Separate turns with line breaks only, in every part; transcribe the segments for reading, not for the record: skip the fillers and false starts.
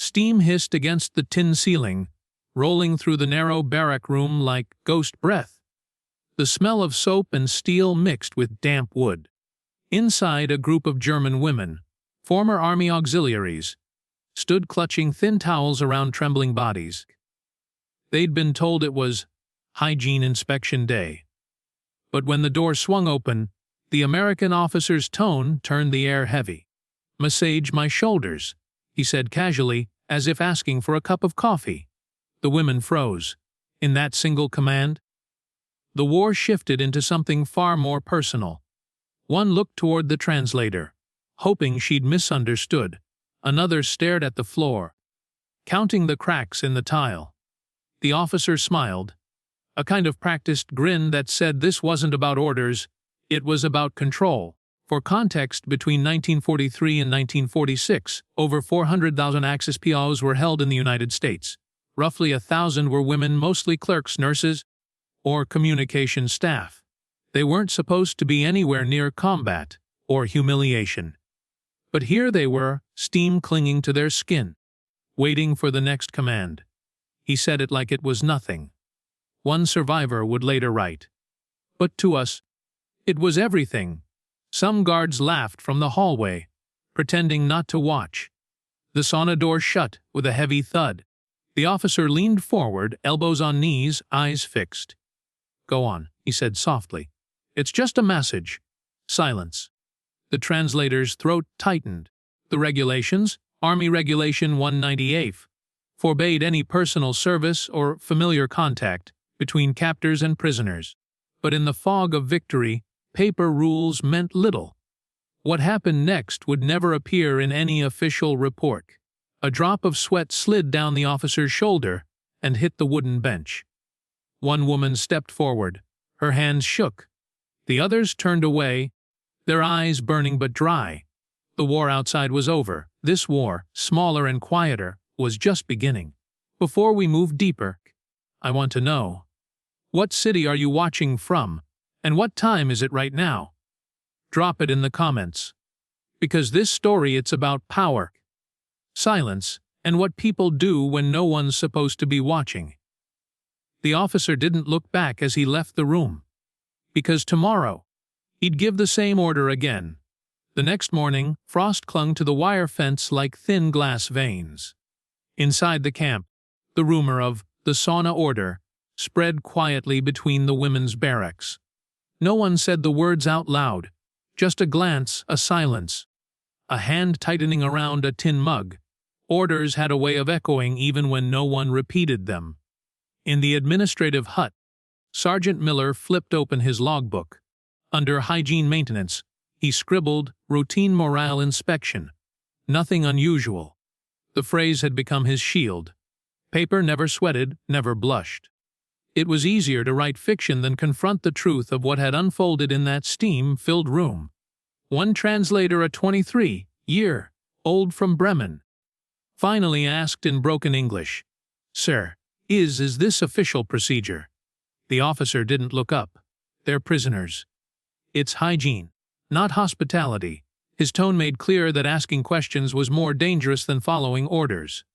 Steam hissed against the tin ceiling, rolling through the narrow barrack room like ghost breath. The smell of soap and steel mixed with damp wood. Inside, a group of German women, former army auxiliaries, stood clutching thin towels around trembling bodies. They'd been told it was hygiene inspection day. But when the door swung open, the American officer's tone turned the air heavy. "Massage my shoulders," he said casually, as if asking for a cup of coffee. The women froze. In that single command? The war shifted into something far more personal. One looked toward the translator, hoping she'd misunderstood. Another stared at the floor, counting the cracks in the tile. The officer smiled, a kind of practiced grin that said this wasn't about orders, it was about control. For context, between 1943 and 1946, over 400,000 Axis POWs were held in the United States. Roughly 1,000 were women, mostly clerks, nurses, or communication staff. They weren't supposed to be anywhere near combat or humiliation. But here they were, steam clinging to their skin, waiting for the next command. He said it like it was nothing. One survivor would later write, "But to us, it was everything." Some guards laughed from the hallway, pretending not to watch. The sauna door shut with a heavy thud. The officer leaned forward, elbows on knees, eyes fixed. "Go on," he said softly. "It's just a message." Silence. The translator's throat tightened. The regulations, Army Regulation 198, forbade any personal service or familiar contact between captors and prisoners. But in the fog of victory, paper rules meant little. What happened next would never appear in any official report. A drop of sweat slid down the officer's shoulder and hit the wooden bench. One woman stepped forward. Her hands shook. The others turned away, their eyes burning but dry. The war outside was over. This war, smaller and quieter, was just beginning. Before we move deeper, I want to know, what city are you watching from, and what time is it right now? Drop it in the comments. Because this story, it's about power, silence, and what people do when no one's supposed to be watching. The officer didn't look back as he left the room. Because tomorrow, he'd give the same order again. The next morning, frost clung to the wire fence like thin glass veins. Inside the camp, the rumor of the sauna order spread quietly between the women's barracks. No one said the words out loud, just a glance, a silence, a hand tightening around a tin mug. Orders had a way of echoing even when no one repeated them. In the administrative hut, Sergeant Miller flipped open his logbook. Under hygiene maintenance, he scribbled routine morale inspection. Nothing unusual. The phrase had become his shield. Paper never sweated, never blushed. It was easier to write fiction than confront the truth of what had unfolded in that steam-filled room. One translator, a 23-year-old from Bremen, finally asked in broken English, "Sir, is this official procedure?" The officer didn't look up. "They're prisoners. It's hygiene, not hospitality." His tone made clear that asking questions was more dangerous than following orders.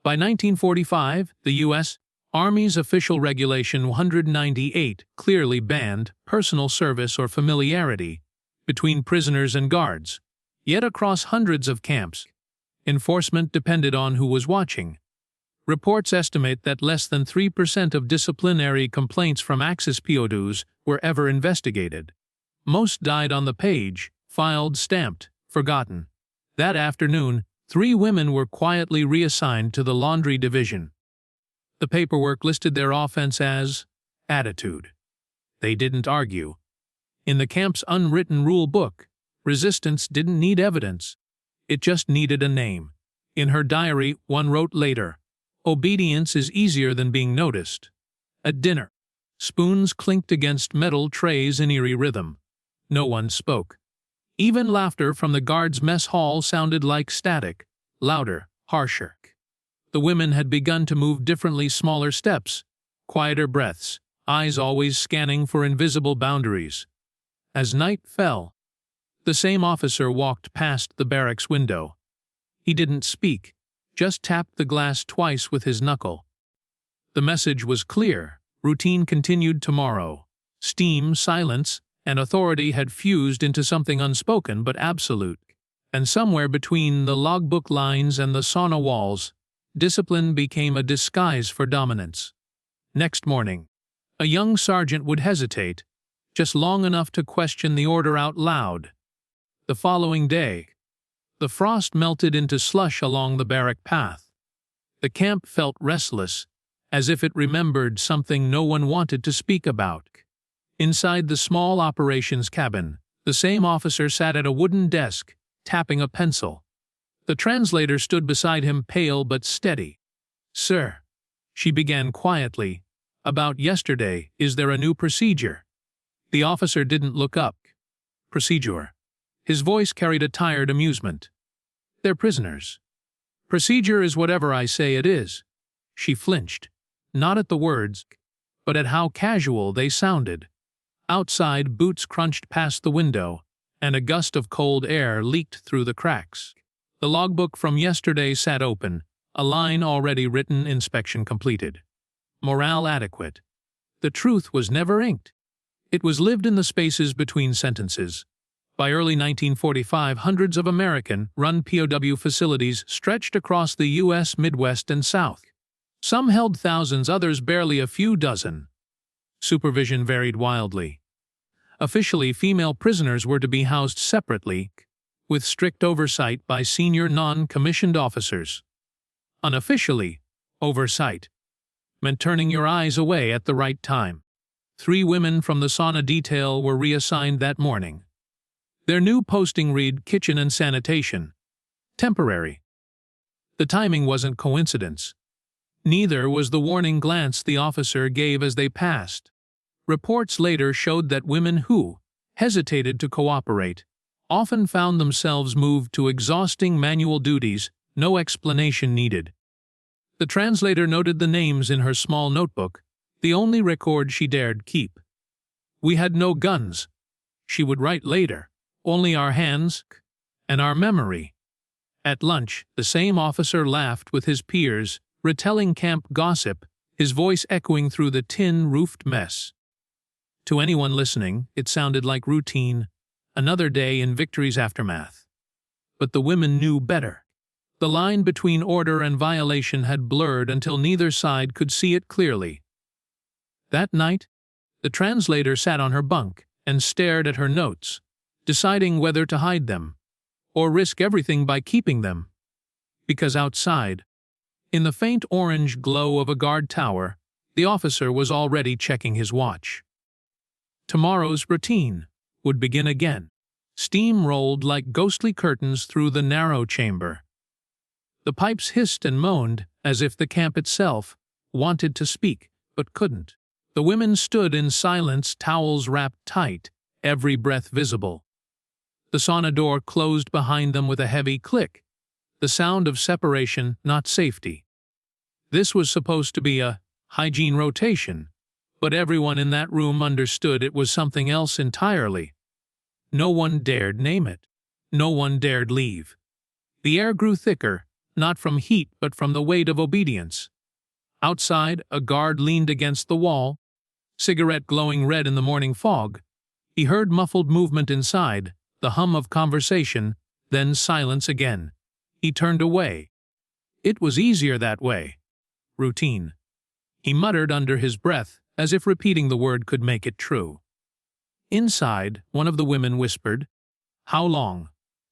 By 1945, the U.S. Army's official Regulation 198 clearly banned personal service or familiarity between prisoners and guards. Yet across hundreds of camps, enforcement depended on who was watching. Reports estimate that less than 3% of disciplinary complaints from Axis POWs were ever investigated. Most died on the page, filed, stamped, forgotten. That afternoon, 3 women were quietly reassigned to the laundry division. The paperwork listed their offense as attitude. They didn't argue. In the camp's unwritten rule book, resistance didn't need evidence. It just needed a name. In her diary, one wrote later, "Obedience is easier than being noticed." At dinner, spoons clinked against metal trays in eerie rhythm. No one spoke. Even laughter from the guards' mess hall sounded like static, louder, harsher. The women had begun to move differently, smaller steps, quieter breaths, eyes always scanning for invisible boundaries. As night fell, the same officer walked past the barracks window. He didn't speak, just tapped the glass twice with his knuckle. The message was clear. Routine continued tomorrow. Steam, silence, and authority had fused into something unspoken but absolute. And somewhere between the logbook lines and the sauna walls, discipline became a disguise for dominance. Next morning, a young sergeant would hesitate, just long enough to question the order out loud. The following day, the frost melted into slush along the barrack path. The camp felt restless, as if it remembered something no one wanted to speak about. Inside the small operations cabin, the same officer sat at a wooden desk, tapping a pencil. The translator stood beside him, pale but steady. "Sir," she began quietly, "about yesterday, is there a new procedure?" The officer didn't look up. "Procedure?" His voice carried a tired amusement. "They're prisoners. Procedure is whatever I say it is." She flinched, not at the words, but at how casual they sounded. Outside, boots crunched past the window, and a gust of cold air leaked through the cracks. The logbook from yesterday sat open, a line already written, inspection completed. Morale adequate. The truth was never inked. It was lived in the spaces between sentences. By early 1945, hundreds of American-run POW facilities stretched across the U.S. Midwest and South. Some held thousands, others barely a few dozen. Supervision varied wildly. Officially, female prisoners were to be housed separately, with strict oversight by senior non-commissioned officers. Unofficially, oversight meant turning your eyes away at the right time. 3 women from the sauna detail were reassigned that morning. Their new posting read kitchen and sanitation. Temporary. The timing wasn't coincidence. Neither was the warning glance the officer gave as they passed. Reports later showed that women who hesitated to cooperate often found themselves moved to exhausting manual duties, no explanation needed. The translator noted the names in her small notebook, the only record she dared keep. "We had no guns," she would write later, "only our hands and our memory." At lunch, the same officer laughed with his peers, retelling camp gossip, his voice echoing through the tin-roofed mess. To anyone listening, it sounded like routine, another day in victory's aftermath. But the women knew better. The line between order and violation had blurred until neither side could see it clearly. That night, the translator sat on her bunk and stared at her notes, deciding whether to hide them, or risk everything by keeping them. Because outside, in the faint orange glow of a guard tower, the officer was already checking his watch. Tomorrow's routine would begin again. Steam rolled like ghostly curtains through the narrow chamber. The pipes hissed and moaned as if the camp itself wanted to speak, but couldn't. The women stood in silence, towels wrapped tight, every breath visible. The sauna door closed behind them with a heavy click, the sound of separation, not safety. This was supposed to be a hygiene rotation, but everyone in that room understood it was something else entirely. No one dared name it. No one dared leave. The air grew thicker, not from heat but from the weight of obedience. Outside, a guard leaned against the wall, cigarette glowing red in the morning fog. He heard muffled movement inside, the hum of conversation, then silence again. He turned away. It was easier that way. Routine. He muttered under his breath, as if repeating the word could make it true. Inside, one of the women whispered, "How long?"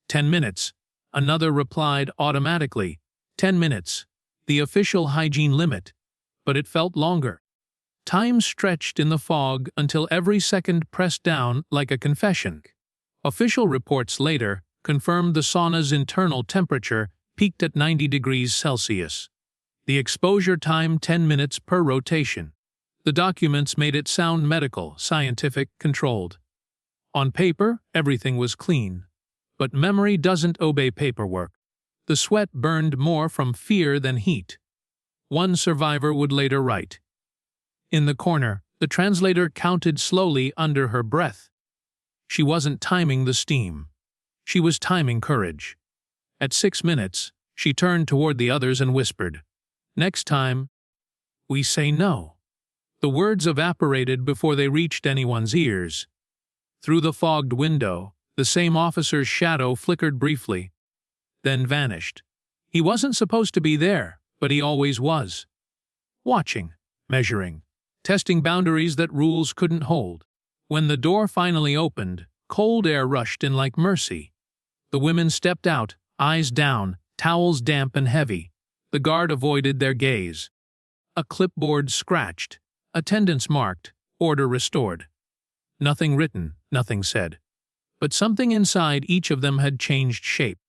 10 minutes. Another replied automatically, 10 minutes. The official hygiene limit. But it felt longer. Time stretched in the fog until every second pressed down like a confession. Official reports later confirmed the sauna's internal temperature peaked at 90 degrees Celsius. The exposure time 10 minutes per rotation. The documents made it sound medical, scientific, controlled. On paper, everything was clean. But memory doesn't obey paperwork. The sweat burned more from fear than heat. One survivor would later write. In the corner, the translator counted slowly under her breath. She wasn't timing the steam. She was timing courage. At 6 minutes, She turned toward the others and whispered, "Next time, we say no." The words evaporated before they reached anyone's ears. Through the fogged window, the same officer's shadow flickered briefly, then vanished. He wasn't supposed to be there, but he always was. Watching, measuring, testing boundaries that rules couldn't hold. When the door finally opened, cold air rushed in like mercy. The women stepped out, eyes down, towels damp and heavy. The guard avoided their gaze. A clipboard scratched, attendance marked, order restored. Nothing written, nothing said. But something inside each of them had changed shape.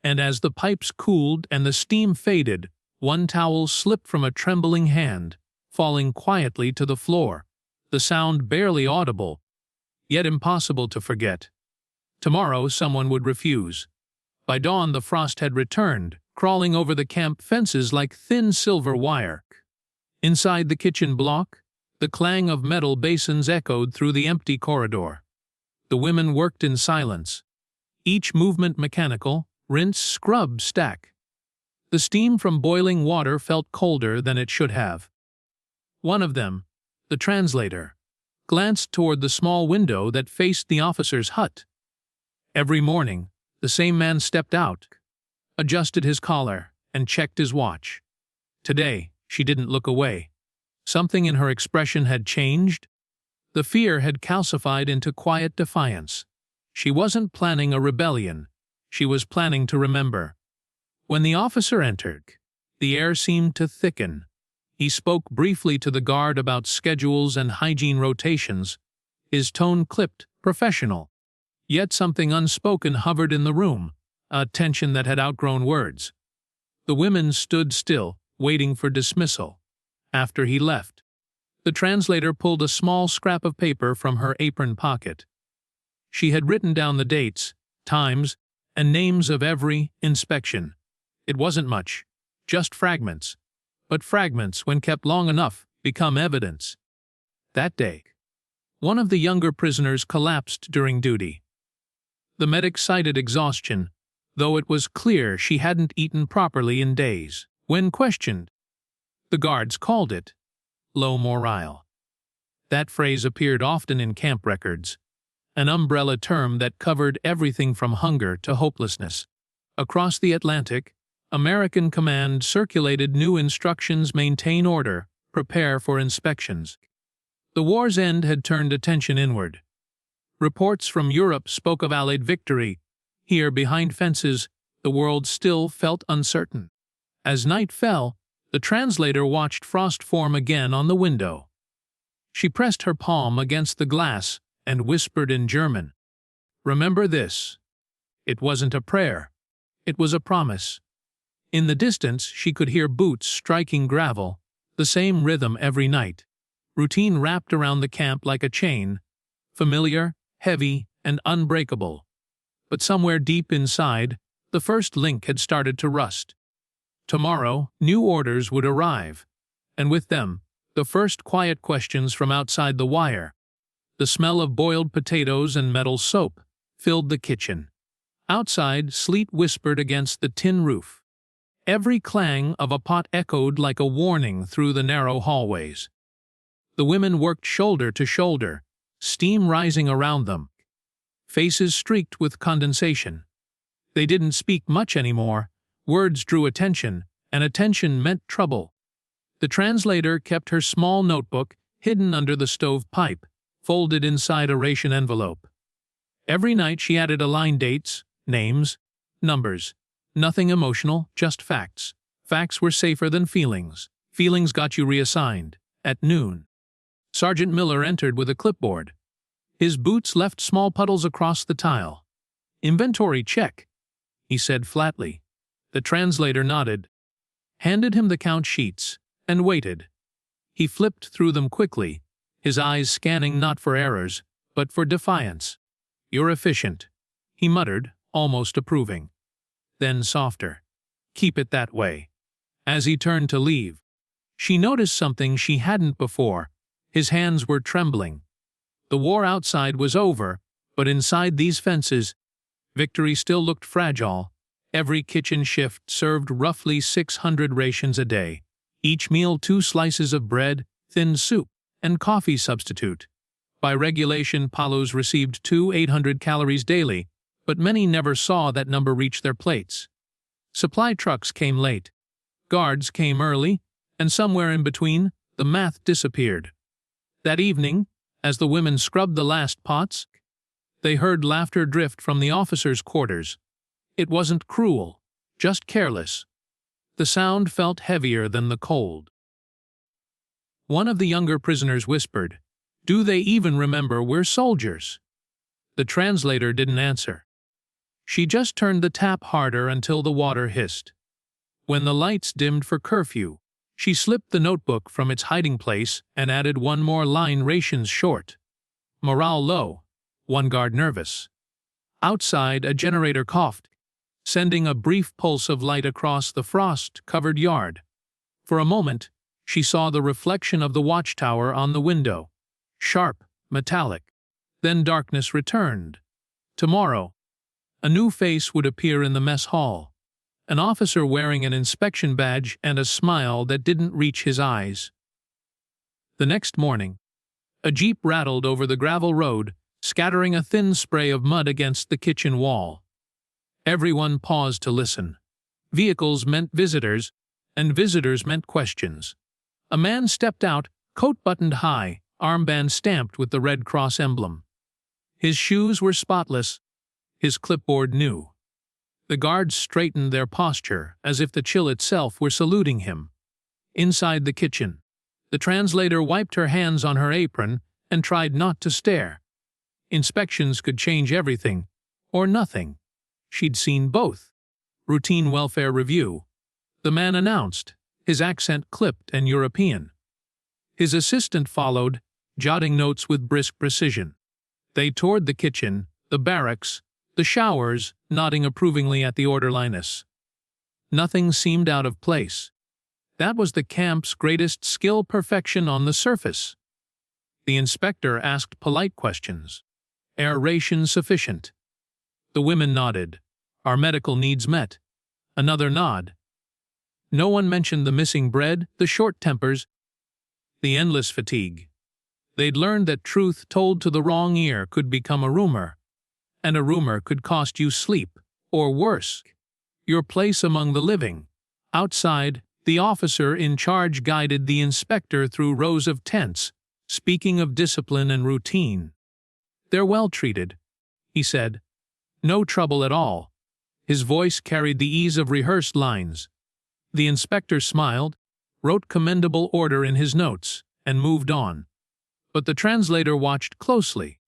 And as the pipes cooled and the steam faded, one towel slipped from a trembling hand, falling quietly to the floor, the sound barely audible, yet impossible to forget. Tomorrow someone would refuse. By dawn the frost had returned, crawling over the camp fences like thin silver wire. Inside the kitchen block, the clang of metal basins echoed through the empty corridor. The women worked in silence, each movement mechanical, rinse, scrub, stack. The steam from boiling water felt colder than it should have. One of them, the translator, glanced toward the small window that faced the officer's hut. Every morning, the same man stepped out, adjusted his collar, and checked his watch. Today, she didn't look away. Something in her expression had changed. The fear had calcified into quiet defiance. She wasn't planning a rebellion. She was planning to remember. When the officer entered, the air seemed to thicken. He spoke briefly to the guard about schedules and hygiene rotations, his tone clipped, professional. Yet something unspoken hovered in the room, a tension that had outgrown words. The women stood still, waiting for dismissal. After he left, the translator pulled a small scrap of paper from her apron pocket. She had written down the dates, times, and names of every inspection. It wasn't much, just fragments. But fragments, when kept long enough, become evidence. That day, one of the younger prisoners collapsed during duty. The medic cited exhaustion, though it was clear she hadn't eaten properly in days. When questioned, the guards called it low morale. That phrase appeared often in camp records, an umbrella term that covered everything from hunger to hopelessness. Across the Atlantic, American command circulated new instructions: maintain order, prepare for inspections. The war's end had turned attention inward. Reports from Europe spoke of Allied victory. Here, behind fences, the world still felt uncertain. As night fell, the translator watched frost form again on the window. She pressed her palm against the glass and whispered in German, "Remember this." It wasn't a prayer. It was a promise. In the distance, she could hear boots striking gravel, the same rhythm every night. Routine wrapped around the camp like a chain, familiar, heavy, and unbreakable. But somewhere deep inside, the first link had started to rust. Tomorrow, new orders would arrive, and with them, the first quiet questions from outside the wire. The smell of boiled potatoes and metal soap filled the kitchen. Outside, sleet whispered against the tin roof. Every clang of a pot echoed like a warning through the narrow hallways. The women worked shoulder to shoulder, steam rising around them. Faces streaked with condensation. They didn't speak much anymore. Words drew attention, and attention meant trouble. The translator kept her small notebook hidden under the stovepipe, folded inside a ration envelope. Every night she added a line: dates, names, numbers. Nothing emotional, just facts. Facts were safer than feelings. Feelings got you reassigned. At noon, Sergeant Miller entered with a clipboard. His boots left small puddles across the tile. "Inventory check," he said flatly. The translator nodded, handed him the count sheets, and waited. He flipped through them quickly, his eyes scanning not for errors, but for defiance. "You're efficient," he muttered, almost approving. Then softer, "Keep it that way." As he turned to leave, she noticed something she hadn't before. His hands were trembling. The war outside was over, but inside these fences, victory still looked fragile, Every kitchen shift served roughly 600 rations a day. Each meal 2 slices of bread, thin soup, and coffee substitute. By regulation, POWs received 800 calories daily, but many never saw that number reach their plates. Supply trucks came late. Guards came early, and somewhere in between, the math disappeared. That evening, as the women scrubbed the last pots, they heard laughter drift from the officers' quarters. It wasn't cruel, just careless. The sound felt heavier than the cold. One of the younger prisoners whispered, "Do they even remember we're soldiers?" The translator didn't answer. She just turned the tap harder until the water hissed. When the lights dimmed for curfew, she slipped the notebook from its hiding place and added one more line, rations short. Morale low, one guard nervous. Outside, a generator coughed, sending a brief pulse of light across the frost-covered yard. For a moment, she saw the reflection of the watchtower on the window, sharp, metallic. Then darkness returned. Tomorrow, a new face would appear in the mess hall, an officer wearing an inspection badge and a smile that didn't reach his eyes. The next morning, a jeep rattled over the gravel road, scattering a thin spray of mud against the kitchen wall. Everyone paused to listen. Vehicles meant visitors, and visitors meant questions. A man stepped out, coat buttoned high, armband stamped with the Red Cross emblem. His shoes were spotless, his clipboard new. The guards straightened their posture as if the chill itself were saluting him. Inside the kitchen, the translator wiped her hands on her apron and tried not to stare. Inspections could change everything, or nothing. She'd seen both. Routine welfare review. The man announced, his accent clipped and European. His assistant followed, jotting notes with brisk precision. They toured the kitchen, the barracks, the showers, nodding approvingly at the orderliness. Nothing seemed out of place. That was the camp's greatest skill, perfection on the surface. The inspector asked polite questions. Air ration sufficient? The women nodded. Our medical needs met. Another nod. No one mentioned the missing bread, the short tempers, the endless fatigue. They'd learned that truth told to the wrong ear could become a rumor, and a rumor could cost you sleep, or worse, your place among the living. Outside, the officer in charge guided the inspector through rows of tents, speaking of discipline and routine. "They're well treated," he said. "No trouble at all." His voice carried the ease of rehearsed lines. The inspector smiled, wrote commendable order in his notes, and moved on. But the translator watched closely.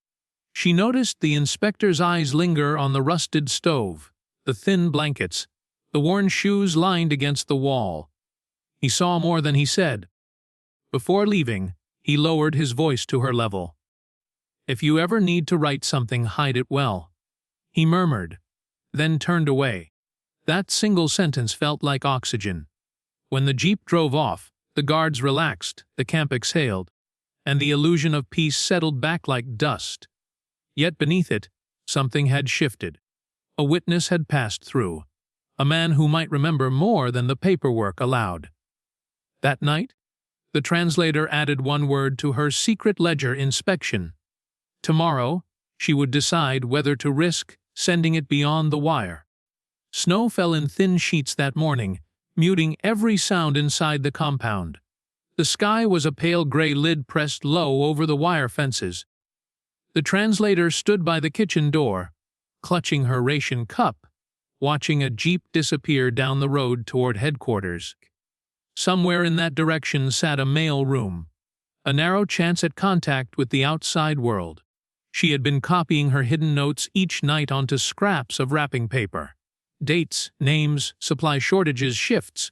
She noticed the inspector's eyes linger on the rusted stove, the thin blankets, the worn shoes lined against the wall. He saw more than he said. Before leaving, he lowered his voice to her level. "If you ever need to write something, hide it well," he murmured, then turned away. That single sentence felt like oxygen. When the jeep drove off, the guards relaxed, the camp exhaled, and the illusion of peace settled back like dust. Yet beneath it, something had shifted. A witness had passed through, a man who might remember more than the paperwork allowed. That night, the translator added one word to her secret ledger: inspection. Tomorrow, she would decide whether to risk sending it beyond the wire. Snow fell in thin sheets that morning, muting every sound inside the compound. The sky was a pale gray lid pressed low over the wire fences. The translator stood by the kitchen door, clutching her ration cup, watching a jeep disappear down the road toward headquarters. Somewhere in that direction sat a mail room, a narrow chance at contact with the outside world. She had been copying her hidden notes each night onto scraps of wrapping paper. Dates, names, supply shortages, shifts.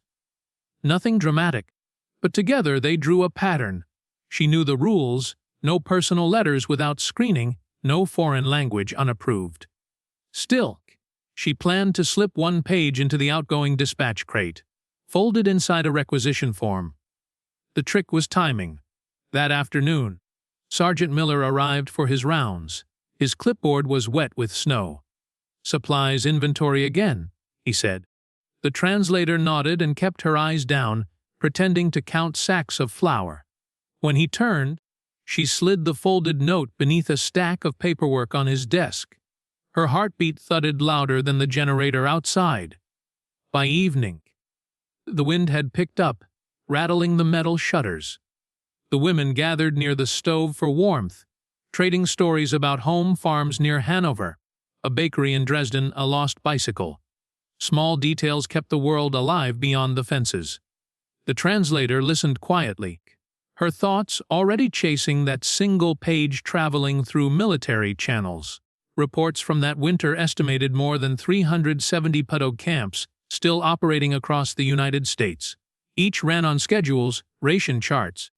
Nothing dramatic, but together they drew a pattern. She knew the rules: no personal letters without screening, no foreign language unapproved. Still, she planned to slip one page into the outgoing dispatch crate, folded inside a requisition form. The trick was timing. That afternoon, Sergeant Miller arrived for his rounds. His clipboard was wet with snow. "Supplies inventory again," he he said. The translator nodded and kept her eyes down, pretending to count sacks of flour. When he turned, she slid the folded note beneath a stack of paperwork on his desk. Her heartbeat thudded louder than the generator outside. By evening, the wind had picked up, rattling the metal shutters. The women gathered near the stove for warmth, trading stories about home farms near Hanover, a bakery in Dresden, a lost bicycle. Small details kept the world alive beyond the fences. The translator listened quietly, her thoughts already chasing that single page traveling through military channels. Reports from that winter estimated more than 370 POW camps still operating across the United States. Each ran on schedules, ration charts,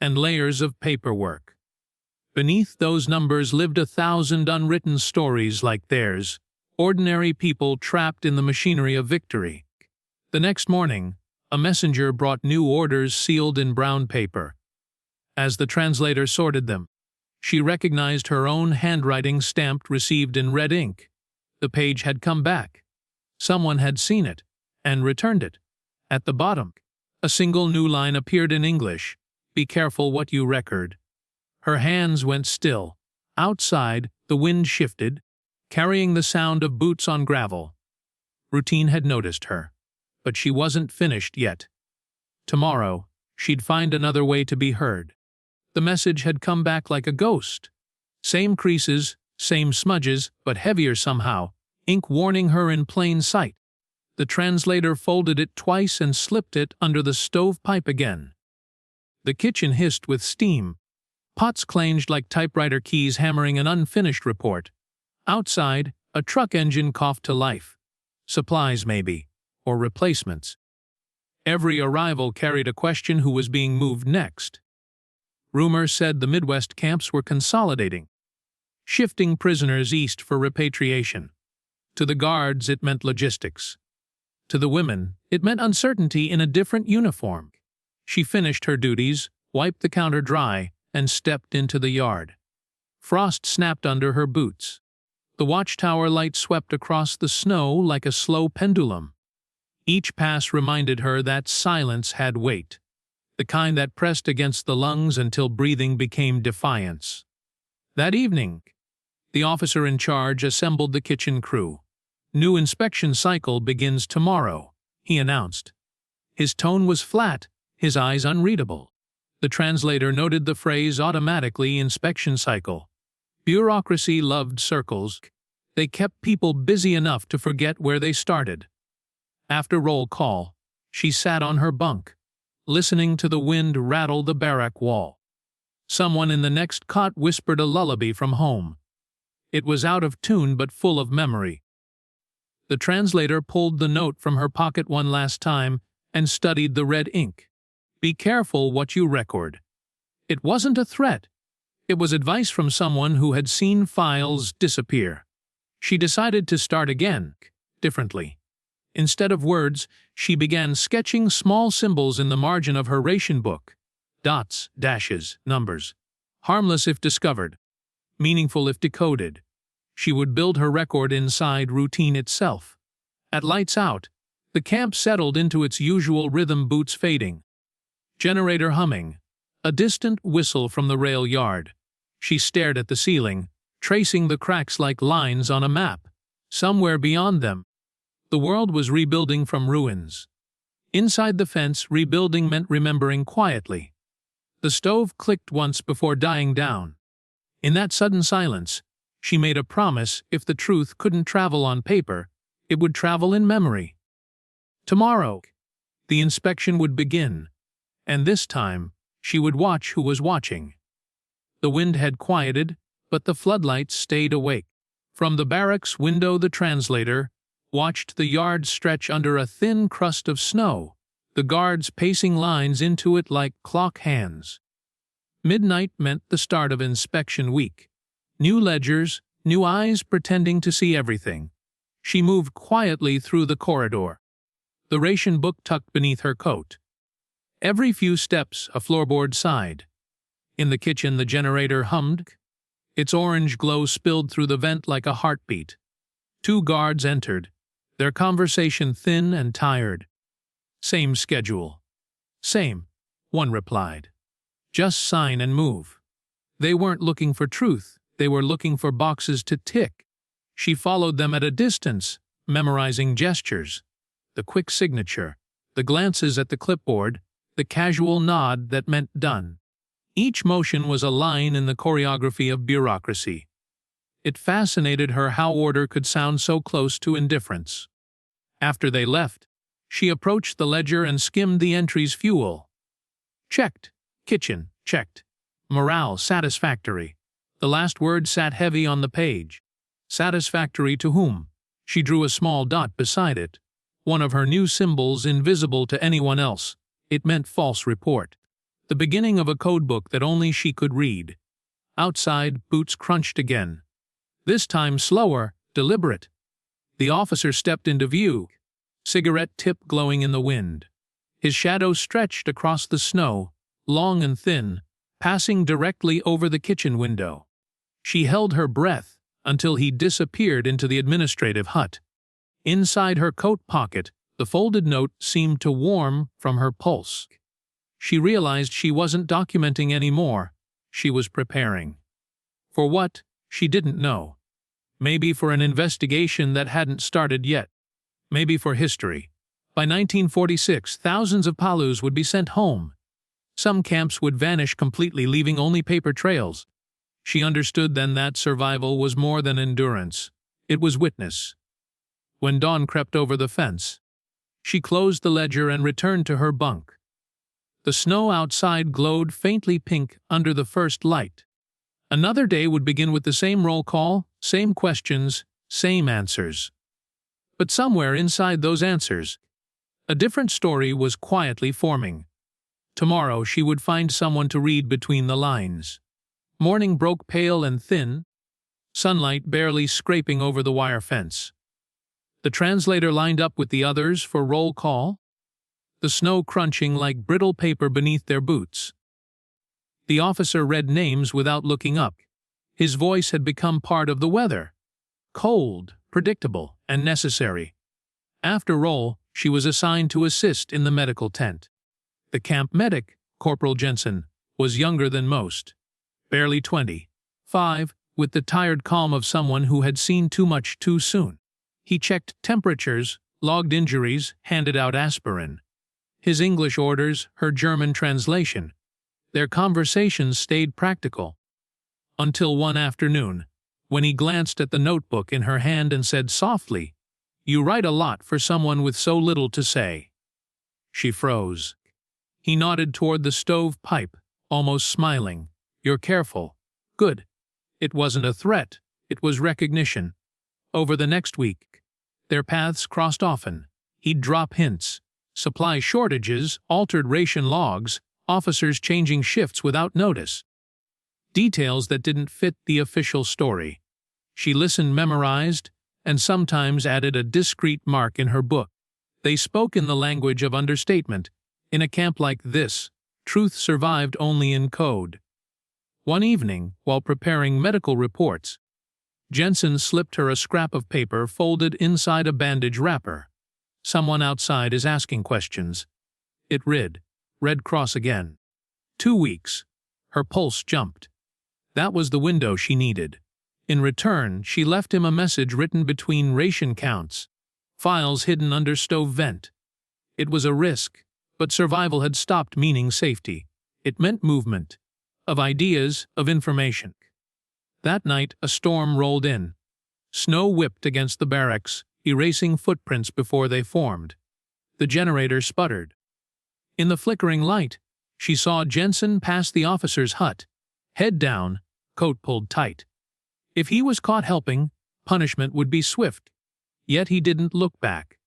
and layers of paperwork. Beneath those numbers lived 1,000 unwritten stories like theirs, ordinary people trapped in the machinery of victory. The next morning, a messenger brought new orders sealed in brown paper. As the translator sorted them, she recognized her own handwriting stamped received in red ink. The page had come back. Someone had seen it and returned it. At the bottom, a single new line appeared in English: "Be careful what you record." Her hands went still. Outside, the wind shifted, carrying the sound of boots on gravel. Routine had noticed her, but she wasn't finished yet. Tomorrow, she'd find another way to be heard. The message had come back like a ghost. Same creases, same smudges, but heavier somehow, ink warning her in plain sight. The translator folded it twice and slipped it under the stovepipe again. The kitchen hissed with steam. Pots clanged like typewriter keys hammering an unfinished report. Outside, a truck engine coughed to life. Supplies, maybe, or replacements. Every arrival carried a question: who was being moved next. Rumor said the Midwest camps were consolidating, shifting prisoners east for repatriation. To the guards, it meant logistics. To the women, it meant uncertainty in a different uniform. She finished her duties, wiped the counter dry, and stepped into the yard. Frost snapped under her boots. The watchtower light swept across the snow like a slow pendulum. Each pass reminded her that silence had weight, the kind that pressed against the lungs until breathing became defiance. That evening, the officer in charge assembled the kitchen crew. "New inspection cycle begins tomorrow," he announced. His tone was flat, his eyes unreadable. The translator noted the phrase automatically: inspection cycle. Bureaucracy loved circles. They kept people busy enough to forget where they started. After roll call, she sat on her bunk, listening to the wind rattle the barrack wall. Someone in the next cot whispered a lullaby from home. It was out of tune but full of memory. The translator pulled the note from her pocket one last time and studied the red ink. Be careful what you record. It wasn't a threat. It was advice from someone who had seen files disappear. She decided to start again, differently. Instead of words, she began sketching small symbols in the margin of her ration book. Dots, dashes, numbers. Harmless if discovered. Meaningful if decoded. She would build her record inside routine itself. At lights out, the camp settled into its usual rhythm, boots fading. Generator humming. A distant whistle from the rail yard. She stared at the ceiling, tracing the cracks like lines on a map. Somewhere beyond them, the world was rebuilding from ruins. Inside the fence, rebuilding meant remembering quietly. The stove clicked once before dying down. In that sudden silence, she made a promise: if the truth couldn't travel on paper, it would travel in memory. Tomorrow, the inspection would begin, and this time, she would watch who was watching. The wind had quieted, but the floodlights stayed awake. From the barracks window, the translator watched the yard stretch under a thin crust of snow, the guards pacing lines into it like clock hands. Midnight meant the start of inspection week. New ledgers, new eyes pretending to see everything. She moved quietly through the corridor, the ration book tucked beneath her coat. Every few steps, a floorboard sighed. In the kitchen, the generator hummed. Its orange glow spilled through the vent like a heartbeat. 2 guards entered, their conversation thin and tired. "Same schedule." "Same," one replied. "Just sign and move." They weren't looking for truth, they were looking for boxes to tick. She followed them at a distance, memorizing gestures. The quick signature, the glances at the clipboard, the casual nod that meant done. Each motion was a line in the choreography of bureaucracy. It fascinated her how order could sound so close to indifference. After they left, she approached the ledger and skimmed the entries. Fuel checked. Kitchen checked. Morale satisfactory. The last word sat heavy on the page. Satisfactory to whom? She drew a small dot beside it. One of her new symbols invisible to anyone else. It meant false report. The beginning of a codebook that only she could read. Outside, boots crunched again. This time slower, deliberate. The officer stepped into view, cigarette tip glowing in the wind. His shadow stretched across the snow, long and thin, passing directly over the kitchen window. She held her breath until he disappeared into the administrative hut. Inside her coat pocket, the folded note seemed to warm from her pulse. She realized she wasn't documenting anymore. She was preparing. For what? She didn't know. Maybe for an investigation that hadn't started yet. Maybe for history. By 1946, thousands of POWs would be sent home. Some camps would vanish completely, leaving only paper trails. She understood then that survival was more than endurance. It was witness. When dawn crept over the fence, she closed the ledger and returned to her bunk. The snow outside glowed faintly pink under the first light. Another day would begin with the same roll call, same questions, same answers. But somewhere inside those answers, a different story was quietly forming. Tomorrow she would find someone to read between the lines. Morning broke pale and thin, sunlight barely scraping over the wire fence. The translator lined up with the others for roll call, the snow crunching like brittle paper beneath their boots. The officer read names without looking up. His voice had become part of the weather. Cold, predictable, and necessary. After roll, she was assigned to assist in the medical tent. The camp medic, Corporal Jensen, was younger than most. Barely 25, with the tired calm of someone who had seen too much too soon. He checked temperatures, logged injuries, handed out aspirin. His English orders, her German translation. Their conversations stayed practical. Until one afternoon, when he glanced at the notebook in her hand and said softly, "You write a lot for someone with so little to say." She froze. He nodded toward the stove pipe, almost smiling. "You're careful." Good. It wasn't a threat, it was recognition. Over the next week, their paths crossed often. He'd drop hints. Supply shortages, altered ration logs, officers changing shifts without notice. Details that didn't fit the official story. She listened, memorized, and sometimes added a discreet mark in her book. They spoke in the language of understatement. In a camp like this, truth survived only in code. One evening, while preparing medical reports, Jensen slipped her a scrap of paper folded inside a bandage wrapper. "Someone outside is asking questions." It read, Red Cross again. 2 weeks. Her pulse jumped. That was the window she needed. In return, she left him a message written between ration counts, files hidden under stove vent. It was a risk, but survival had stopped meaning safety. It meant movement. Of ideas, of information. That night, a storm rolled in. Snow whipped against the barracks, erasing footprints before they formed. The generator sputtered. In the flickering light, she saw Jensen pass the officer's hut, head down, coat pulled tight. If he was caught helping, punishment would be swift. Yet he didn't look back.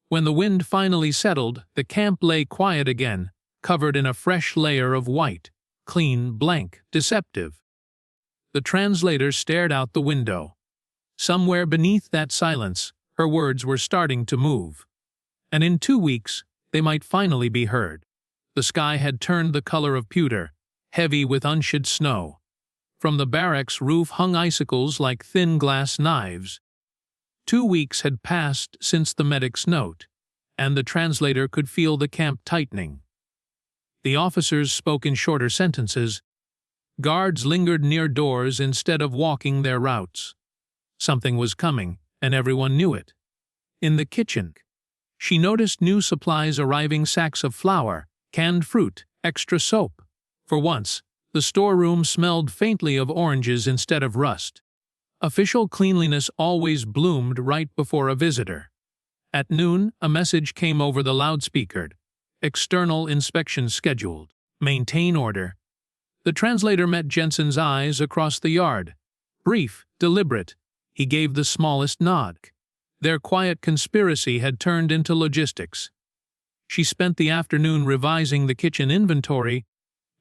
When the wind finally settled, the camp lay quiet again, covered in a fresh layer of white, clean, blank, deceptive. The translator stared out the window. Somewhere beneath that silence, her words were starting to move. And in 2 weeks, they might finally be heard. The sky had turned the color of pewter, heavy with unshed snow. From the barracks roof hung icicles like thin glass knives. 2 weeks had passed since the medic's note, and the translator could feel the camp tightening. The officers spoke in shorter sentences. Guards lingered near doors instead of walking their routes. Something was coming, and everyone knew it. In the kitchen, she noticed new supplies arriving: sacks of flour, canned fruit, extra soap. For once, the storeroom smelled faintly of oranges instead of rust. Official cleanliness always bloomed right before a visitor. At noon, a message came over the loudspeaker. External inspection scheduled. Maintain order. The translator met Jensen's eyes across the yard. Brief, deliberate. He gave the smallest nod. Their quiet conspiracy had turned into logistics. She spent the afternoon revising the kitchen inventory,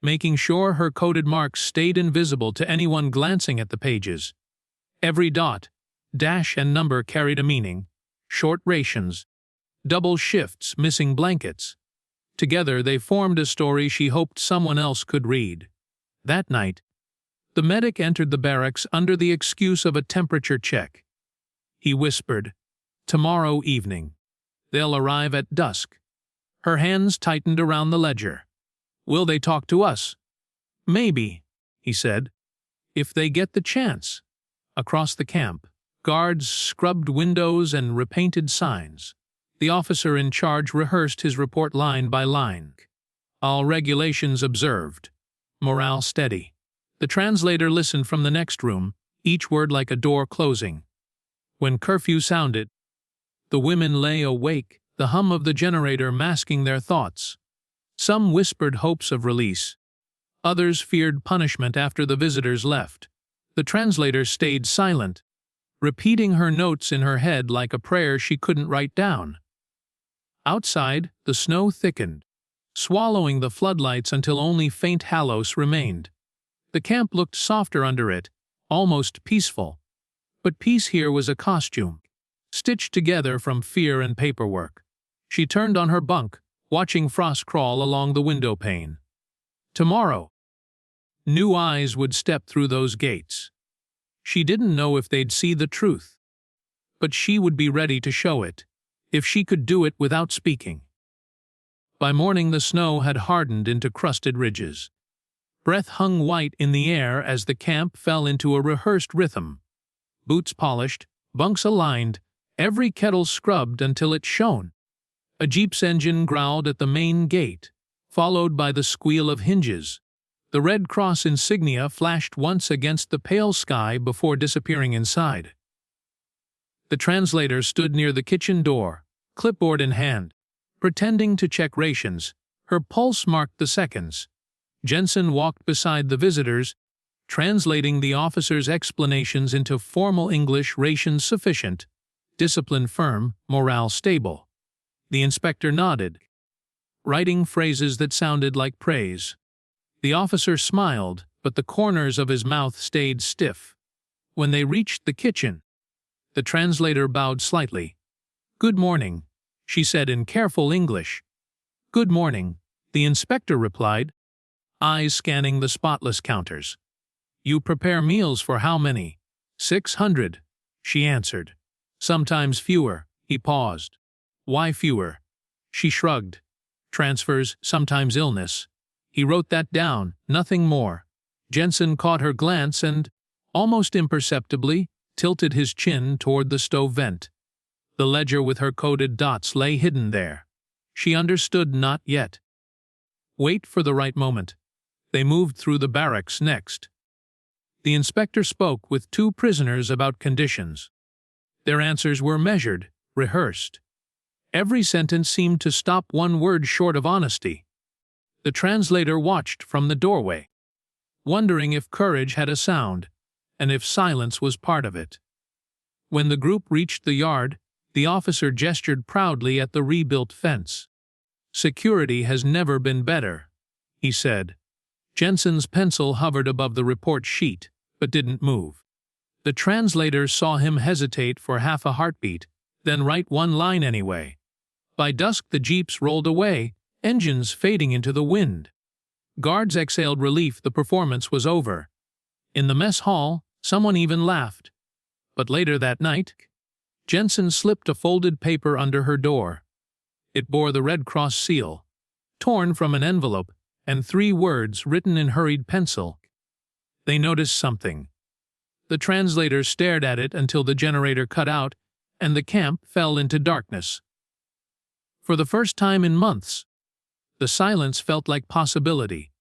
making sure her coded marks stayed invisible to anyone glancing at the pages. Every dot, dash, and number carried a meaning: short rations, double shifts, missing blankets. Together they formed a story she hoped someone else could read. That night, the medic entered the barracks under the excuse of a temperature check. He whispered, "Tomorrow evening. They'll arrive at dusk." Her hands tightened around the ledger. "Will they talk to us?" "Maybe," he said, "if they get the chance." Across the camp, guards scrubbed windows and repainted signs. The officer in charge rehearsed his report line by line. All regulations observed. Morale steady. The translator listened from the next room, each word like a door closing. When curfew sounded, the women lay awake, the hum of the generator masking their thoughts. Some whispered hopes of release. Others feared punishment after the visitors left. The translator stayed silent, repeating her notes in her head like a prayer she couldn't write down. Outside, the snow thickened, swallowing the floodlights until only faint halos remained. The camp looked softer under it, almost peaceful. But peace here was a costume, stitched together from fear and paperwork. She turned on her bunk, watching frost crawl along the window pane. Tomorrow, new eyes would step through those gates. She didn't know if they'd see the truth, but she would be ready to show it, if she could do it without speaking. By morning the snow had hardened into crusted ridges. Breath hung white in the air as the camp fell into a rehearsed rhythm. Boots polished, bunks aligned, every kettle scrubbed until it shone. A jeep's engine growled at the main gate, followed by the squeal of hinges. The Red Cross insignia flashed once against the pale sky before disappearing inside. The translator stood near the kitchen door, clipboard in hand, pretending to check rations. Her pulse marked the seconds. Jensen walked beside the visitors, translating the officers' explanations into formal English: rations sufficient, discipline firm, morale stable. The inspector nodded, writing phrases that sounded like praise. The officer smiled, but the corners of his mouth stayed stiff. When they reached the kitchen, the translator bowed slightly. "Good morning," she said in careful English. "Good morning," the inspector replied, eyes scanning the spotless counters. "You prepare meals for how many?" 600, she answered. "Sometimes fewer." He paused. "Why fewer?" She shrugged. "Transfers, sometimes illness." He wrote that down, nothing more. Jensen caught her glance and, almost imperceptibly, tilted his chin toward the stove vent. The ledger with her coded dots lay hidden there. She understood not yet. Wait for the right moment. They moved through the barracks next. The inspector spoke with 2 prisoners about conditions. Their answers were measured, rehearsed. Every sentence seemed to stop one word short of honesty. The translator watched from the doorway, wondering if courage had a sound, and if silence was part of it. When the group reached the yard, the officer gestured proudly at the rebuilt fence. "Security has never been better," he said. Jensen's pencil hovered above the report sheet, but didn't move. The translator saw him hesitate for half a heartbeat, then write one line anyway. By dusk the jeeps rolled away, engines fading into the wind. Guards exhaled relief the performance was over. In the mess hall, someone even laughed. But later that night, Jensen slipped a folded paper under her door. It bore the Red Cross seal, torn from an envelope, and 3 words written in hurried pencil. They noticed something. The translator stared at it until the generator cut out and the camp fell into darkness. For the first time in months, the silence felt like possibility.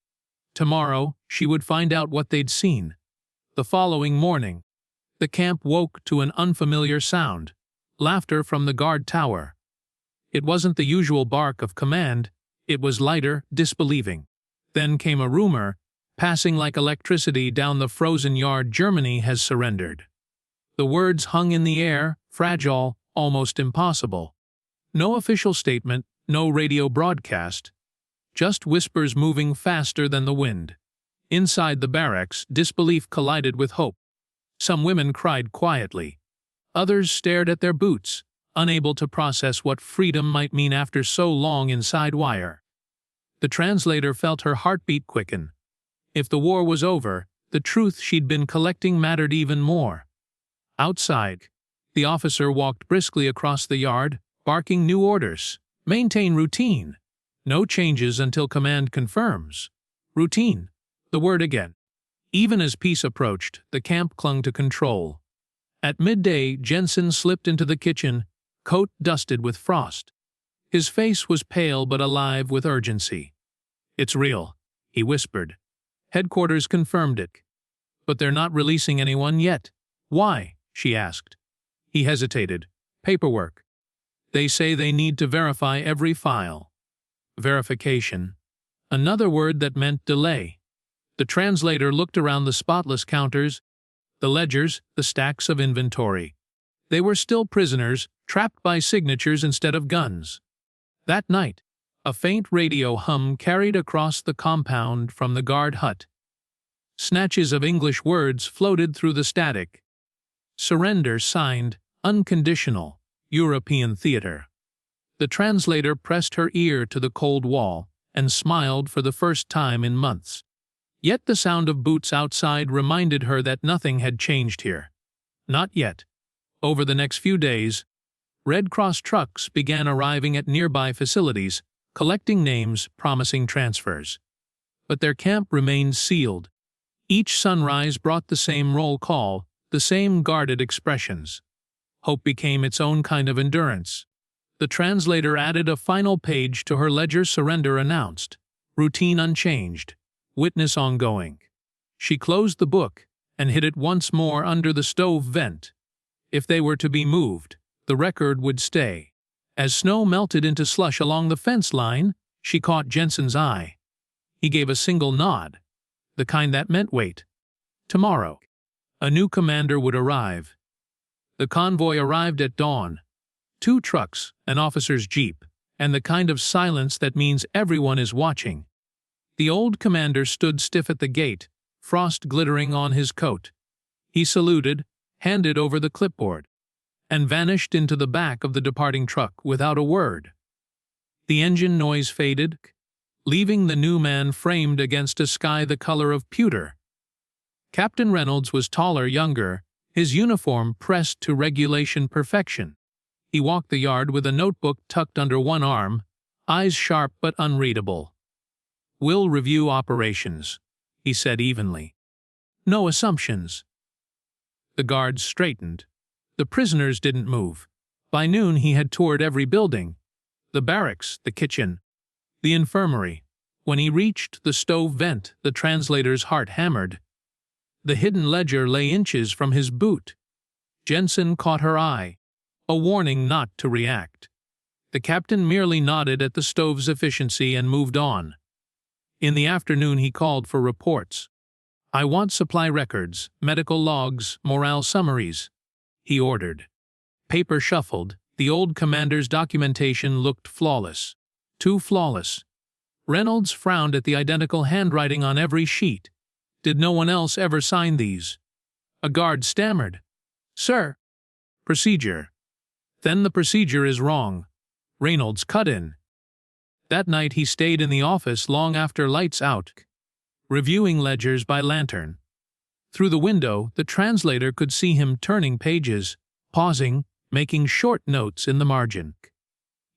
Tomorrow, she would find out what they'd seen. The following morning, the camp woke to an unfamiliar sound, laughter from the guard tower. It wasn't the usual bark of command, it was lighter, disbelieving. Then came a rumor, passing like electricity down the frozen yard: Germany has surrendered. The words hung in the air, fragile, almost impossible. No official statement, no radio broadcast. Just whispers moving faster than the wind. Inside the barracks, disbelief collided with hope. Some women cried quietly. Others stared at their boots, unable to process what freedom might mean after so long inside wire. The translator felt her heartbeat quicken. If the war was over, the truth she'd been collecting mattered even more. Outside, the officer walked briskly across the yard, barking new orders. Maintain routine. No changes until command confirms. Routine. The word again. Even as peace approached, the camp clung to control. At midday, Jensen slipped into the kitchen, coat dusted with frost. His face was pale but alive with urgency. "It's real," he whispered. "Headquarters confirmed it. But they're not releasing anyone yet." "Why?" she asked. He hesitated. "Paperwork. They say they need to verify every file." Verification. Another word that meant delay. The translator looked around the spotless counters, the ledgers, the stacks of inventory. They were still prisoners, trapped by signatures instead of guns. That night, a faint radio hum carried across the compound from the guard hut. Snatches of English words floated through the static. Surrender signed, unconditional, European theater. The translator pressed her ear to the cold wall and smiled for the first time in months. Yet the sound of boots outside reminded her that nothing had changed here. Not yet. Over the next few days, Red Cross trucks began arriving at nearby facilities, collecting names, promising transfers. But their camp remained sealed. Each sunrise brought the same roll call, the same guarded expressions. Hope became its own kind of endurance. The translator added a final page to her ledger. Surrender announced. Routine unchanged. Witness ongoing. She closed the book and hid it once more under the stove vent. If they were to be moved, the record would stay. As snow melted into slush along the fence line, she caught Jensen's eye. He gave a single nod, the kind that meant wait. Tomorrow, a new commander would arrive. The convoy arrived at dawn. 2 trucks, an officer's jeep, and the kind of silence that means everyone is watching. The old commander stood stiff at the gate, frost glittering on his coat. He saluted, handed over the clipboard, and vanished into the back of the departing truck without a word. The engine noise faded, leaving the new man framed against a sky the color of pewter. Captain Reynolds was taller, younger, his uniform pressed to regulation perfection. He walked the yard with a notebook tucked under one arm, eyes sharp but unreadable. "We'll review operations," he said evenly. "No assumptions." The guards straightened. The prisoners didn't move. By noon he had toured every building. The barracks, the kitchen, the infirmary. When he reached the stove vent, the translator's heart hammered. The hidden ledger lay inches from his boot. Jensen caught her eye, a warning not to react. The captain merely nodded at the stove's efficiency and moved on. In the afternoon he called for reports. "I want supply records, medical logs, morale summaries," he ordered. Paper shuffled. The old commander's documentation looked flawless. Too flawless. Reynolds frowned at the identical handwriting on every sheet. Did no one else ever sign these? A guard stammered. "Sir." "Procedure." "Then the procedure is wrong." Reynolds cut in. That night he stayed in the office long after lights out, reviewing ledgers by lantern. Through the window, the translator could see him turning pages, pausing, making short notes in the margin.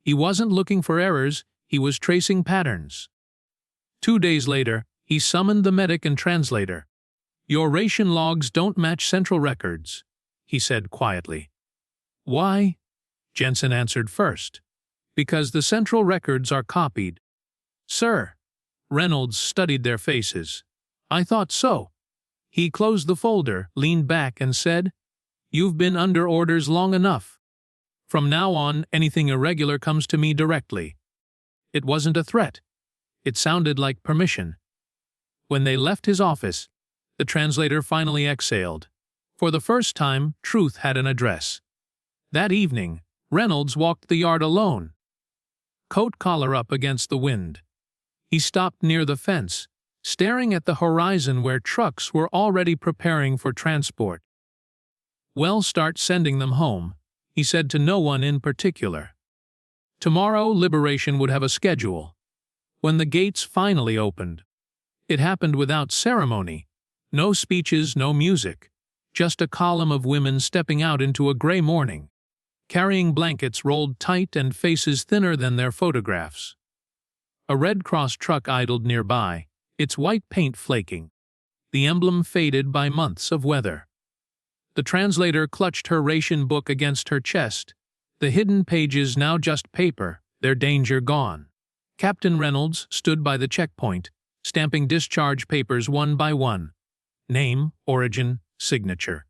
He wasn't looking for errors, he was tracing patterns. 2 days later, he summoned the medic and translator. "Your ration logs don't match central records," he said quietly. "Why?" Jensen answered first. "Because the central records are copied." "Sir." Reynolds studied their faces. "I thought so." He closed the folder, leaned back, and said, "You've been under orders long enough. From now on, anything irregular comes to me directly." It wasn't a threat. It sounded like permission. When they left his office, the translator finally exhaled. For the first time, truth had an address. That evening, Reynolds walked the yard alone, coat collar up against the wind. He stopped near the fence, staring at the horizon where trucks were already preparing for transport. "Well, start sending them home," he said to no one in particular. Tomorrow, Liberation would have a schedule. When the gates finally opened, it happened without ceremony. No speeches, no music. Just a column of women stepping out into a gray morning, carrying blankets rolled tight and faces thinner than their photographs. A Red Cross truck idled nearby, its white paint flaking, the emblem faded by months of weather. The translator clutched her ration book against her chest, the hidden pages now just paper, their danger gone. Captain Reynolds stood by the checkpoint, stamping discharge papers one by one. Name, origin, signature.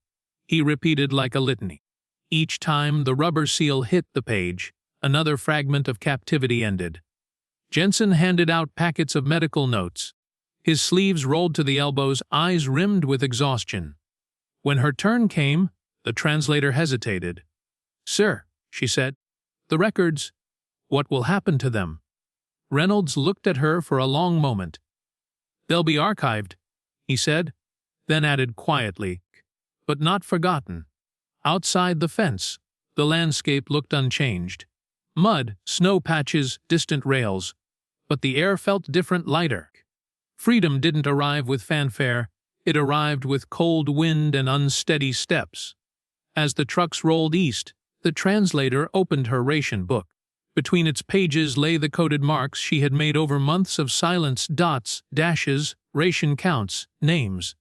He repeated like a litany. Each time the rubber seal hit the page, another fragment of captivity ended. Jensen handed out packets of medical notes. His sleeves rolled to the elbows, eyes rimmed with exhaustion. When her turn came, the translator hesitated. "Sir," she said, "the records, what will happen to them?" Reynolds looked at her for a long moment. "They'll be archived," he said, then added quietly, "but not forgotten." Outside the fence, the landscape looked unchanged. Mud, snow patches, distant rails. But the air felt different, lighter. Freedom didn't arrive with fanfare, it arrived with cold wind and unsteady steps. As the trucks rolled east, the translator opened her ration book. Between its pages lay the coded marks she had made over months of silence, dots, dashes, ration counts, names.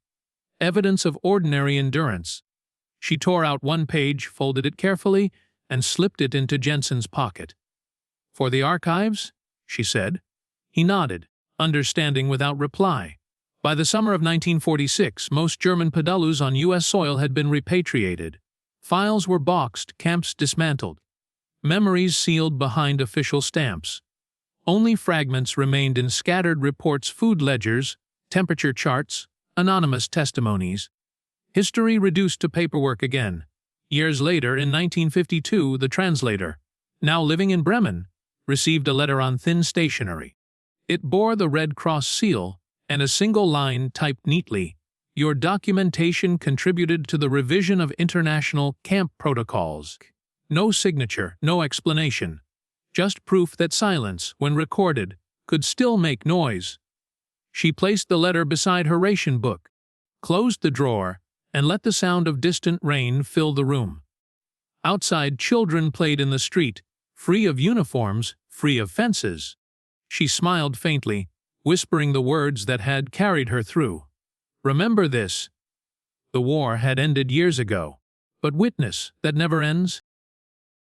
Evidence of ordinary endurance. She tore out one page, folded it carefully, and slipped it into Jensen's pocket. "For the archives?" she said. He nodded, understanding without reply. By the summer of 1946, most German POWs on U.S. soil had been repatriated. Files were boxed, camps dismantled. Memories sealed behind official stamps. Only fragments remained in scattered reports, food ledgers, temperature charts, anonymous testimonies. History reduced to paperwork again. Years later, in 1952, the translator, now living in Bremen, received a letter on thin stationery. It bore the Red Cross seal and a single line typed neatly, "Your documentation contributed to the revision of international camp protocols." No signature, no explanation. Just proof that silence, when recorded, could still make noise. She placed the letter beside her ration book, closed the drawer, and let the sound of distant rain fill the room. Outside, children played in the street, free of uniforms, free of fences. She smiled faintly, whispering the words that had carried her through. "Remember this." The war had ended years ago, but witness that never ends